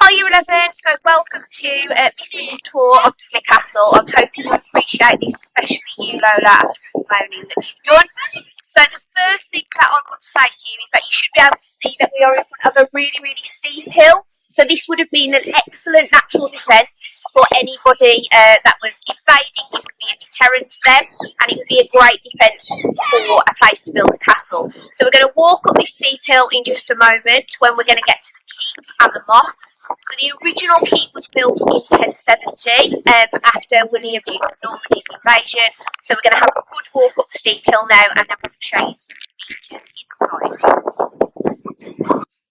Hi Year 11, so welcome to this tour of Dudley Castle. I'm hoping you appreciate this, especially you Lola, after the moaning that you've done. So the first thing that I want to say to you is that you should be able to see that we are in front of a really, really steep hill. So this would have been an excellent natural defence for anybody that was invading. It would be a deterrent to them, and it would be a great defence for a place to build a castle. So we're going to walk up this steep hill in just a moment when we're going to get to the keep and the motte. So the original keep was built in 1070 after William Duke of Normandy's invasion. So we're going to have a good walk up the steep hill now, and then we'll show you some features inside.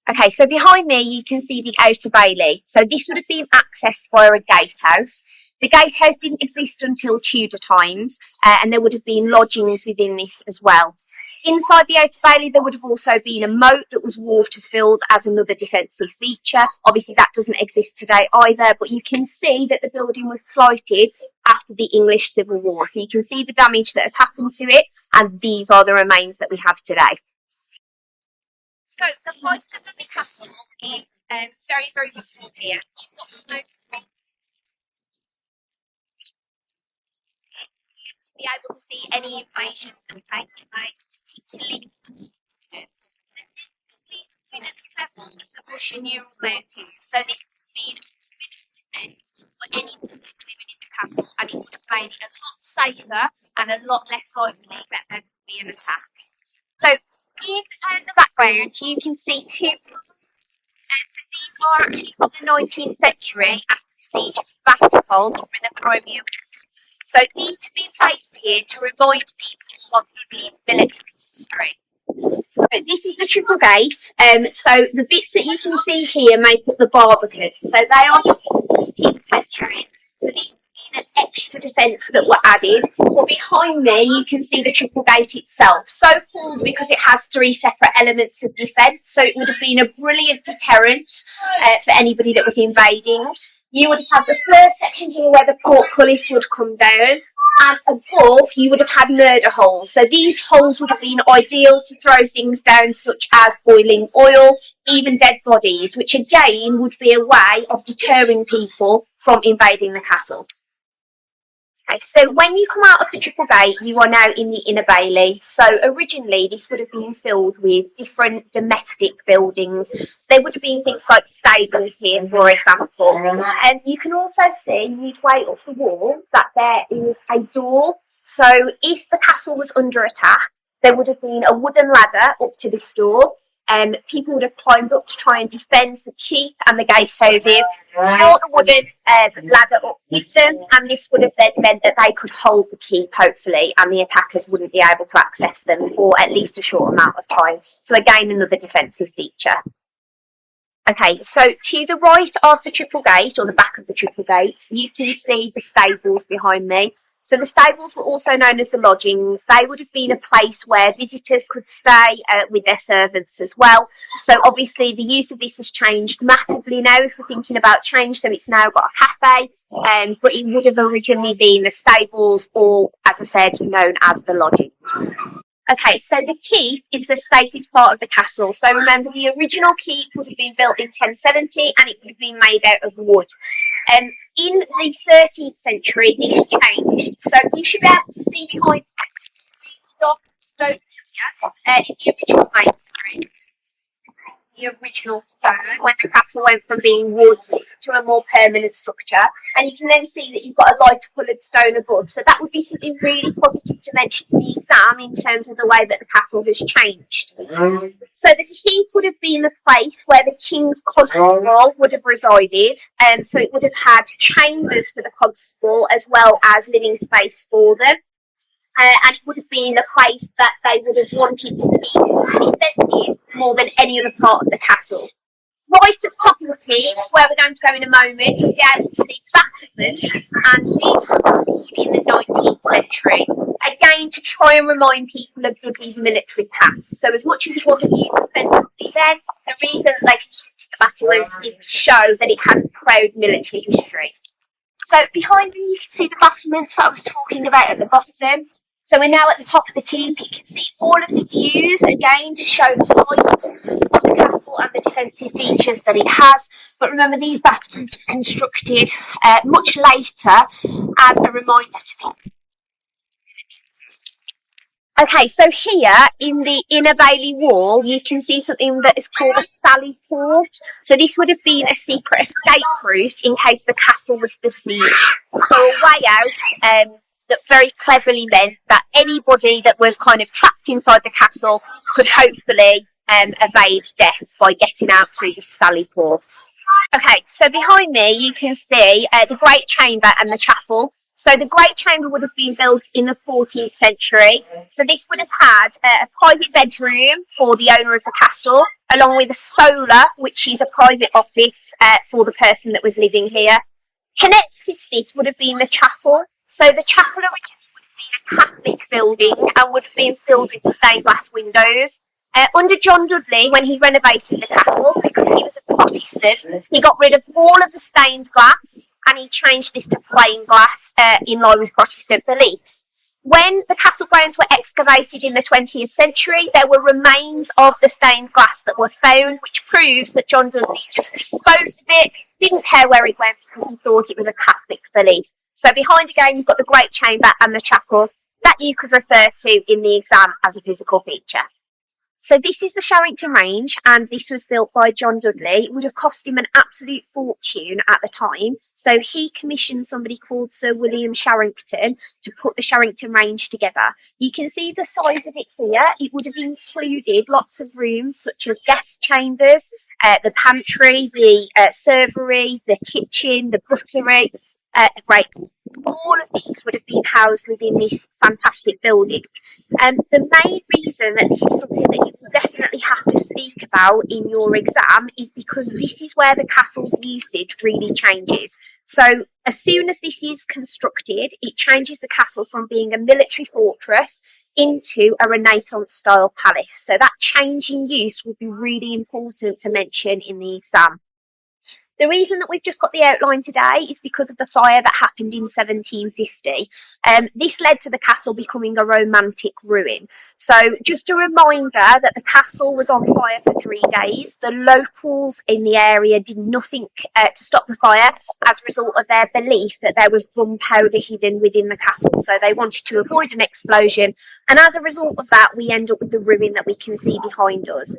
Okay, so behind me you can see the outer bailey. So this would have been accessed via a gatehouse. The gatehouse didn't exist until Tudor times, and there would have been lodgings within this as well. Inside the outer bailey there would have also been a moat that was water-filled as another defensive feature. Obviously that doesn't exist today either, but you can see that the building was slighted after the English Civil War. So you can see the damage that has happened to it, and these are the remains that we have today. So the height of Dudley Castle is very, very visible here. You've got almost 3 to be able to see any invasions that were taking place, particularly from the East Borders. The next piece point at this level is the Russian-Ural Mountains. So this would have been a formidable defence for anyone that was living in the castle, and it would have made it a lot safer and a lot less likely that there would be an attack. So in the background you can see 2 pillars. So these are actually from the 19th century after the siege of Sebastopol during the Crimea War. So these have been placed here to remind people of Dudley's military history. But this is the triple gate, so the bits that you can see here make up the barbican. So they are from the 14th century. So these an extra defence that were added, but behind me you can see the triple gate itself, so called because it has 3 separate elements of defence, so it would have been a brilliant deterrent for anybody that was invading. You would have had the first section here where the portcullis would come down, and above you would have had murder holes. So these holes would have been ideal to throw things down such as boiling oil, even dead bodies, which again would be a way of deterring people from invading the castle. Okay, so when you come out of the triple gate, you are now in the inner bailey. So originally this would have been filled with different domestic buildings. So there would have been things like stables here, for example. And you can also see midway up the wall that there is a door. So if the castle was under attack, there would have been a wooden ladder up to this door. People would have climbed up to try and defend the keep and the gatehouses, brought the wooden ladder up with them, and this would have then meant that they could hold the keep, hopefully, and the attackers wouldn't be able to access them for at least a short amount of time. So again, another defensive feature. Okay, so to the right of the triple gate, or the back of the triple gate, you can see the stables behind me. So the stables were also known as the lodgings. They would have been a place where visitors could stay with their servants as well. So obviously the use of this has changed massively now if we're thinking about change. So it's now got a cafe, but it would have originally been the stables, or as I said, known as the lodgings. Okay, so the keep is the safest part of the castle. So remember, the original keep would have been built in 1070 and it would have been made out of wood. In the 13th century, this changed. So you should be able to see behind the dark stone here in the original masonry. The original stone, when the castle went from being wood to a more permanent structure, and you can then see that you've got a lighter coloured stone above, so that would be something really positive to mention in the exam in terms of the way that the castle has changed. So the keep would have been the place where the king's constable would have resided, so it would have had chambers for the constable as well as living space for them. And it would have been the place that they would have wanted to be defended more than any other part of the castle. Right at the top of the keep, where we're going to go in a moment, you'll be able to see battlements, and these were installed in the 19th century, again to try and remind people of Dudley's military past. So as much as it wasn't used offensively then, the reason that they constructed the battlements is to show that it had a proud military history. So behind me you can see the battlements that I was talking about at the bottom. So we're now at the top of the keep. You can see all of the views again to show the height of the castle and the defensive features that it has. But remember, these batteries were constructed much later as a reminder to people. Okay, so here in the inner bailey wall, you can see something that is called a sally port. So this would have been a secret escape route in case the castle was besieged. So a way out that very cleverly meant that anybody that was kind of trapped inside the castle could hopefully evade death by getting out through this sally port. Okay, so behind me you can see the Great Chamber and the chapel. So the Great Chamber would have been built in the 14th century. So this would have had a private bedroom for the owner of the castle, along with a solar, which is a private office for the person that was living here. Connected to this would have been the chapel. So the chapel originally would have been a Catholic building and would have been filled with stained glass windows. Under John Dudley, when he renovated the castle, because he was a Protestant, he got rid of all of the stained glass and he changed this to plain glass in line with Protestant beliefs. When the castle grounds were excavated in the 20th century, there were remains of the stained glass that were found, which proves that John Dudley just disposed of it, didn't care where it went because he thought it was a Catholic belief. So behind again, you've got the Great Chamber and the chapel that you could refer to in the exam as a physical feature. So this is the Sharington range, and this was built by John Dudley. It would have cost him an absolute fortune at the time. So he commissioned somebody called Sir William Sharington to put the Sharington range together. You can see the size of it here. It would have included lots of rooms such as guest chambers, the pantry, the servery, the kitchen, the buttery, the great. All of these would have been housed within this fantastic building. The main reason that this is something that you will definitely have to speak about in your exam is because this is where the castle's usage really changes. So as soon as this is constructed, it changes the castle from being a military fortress into a Renaissance style palace. So that change in use would be really important to mention in the exam. The reason that we've just got the outline today is because of the fire that happened in 1750. This led to the castle becoming a romantic ruin. So just a reminder that the castle was on fire for 3 days. The locals in the area did nothing to stop the fire as a result of their belief that there was gunpowder hidden within the castle. So they wanted to avoid an explosion. And as a result of that, we end up with the ruin that we can see behind us.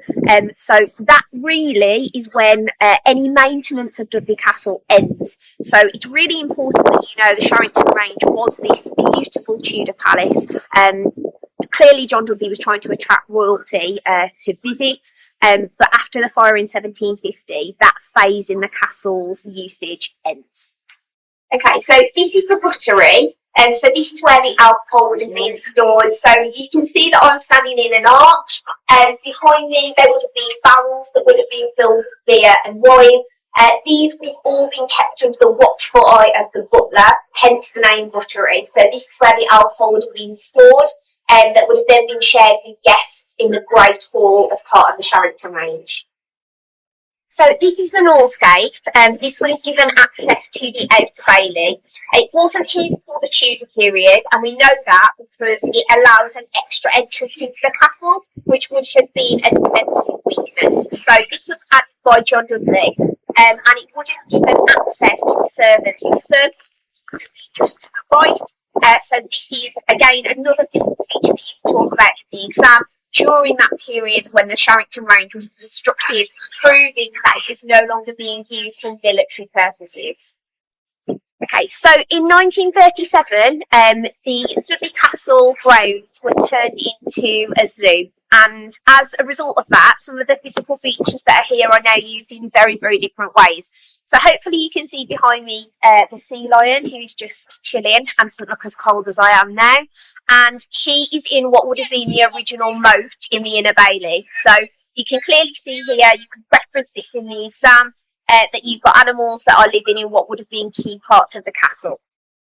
So that really is when any maintenance of Dudley Castle ends. So it's really important that you know the Sharington range was this beautiful Tudor palace. Clearly John Dudley was trying to attract royalty to visit, but after the fire in 1750, that phase in the castle's usage ends. Okay, so this is the buttery. So this is where the alcohol would have been stored. So you can see that I'm standing in an arch. Behind me there would have been barrels that would have been filled with beer and wine. These would have all been kept under the watchful eye of the butler, hence the name Buttery. So this is where the alcohol would have been stored, that would have then been shared with guests in the Great Hall as part of the Sharington range. So this is the North Gate, this would have given access to the Outer Bailey. It wasn't here before the Tudor period, and we know that because it allows an extra entrance into the castle, which would have been a defensive weakness. So this was added by John Dudley, and it would have given access to the servants. The servants would be just to the right. So this is, again, another physical feature that you can talk about in the exam during that period when the Sharington range was constructed, proving that it is no longer being used for military purposes. Okay, so in 1937, the Dudley Castle grounds were turned into a zoo. And as a result of that, some of the physical features that are here are now used in very, very different ways. So hopefully you can see behind me the sea lion, who's just chilling and doesn't look as cold as I am now. And he is in what would have been the original moat in the Inner Bailey. So you can clearly see here, you can reference this in the exam, that you've got animals that are living in what would have been key parts of the castle.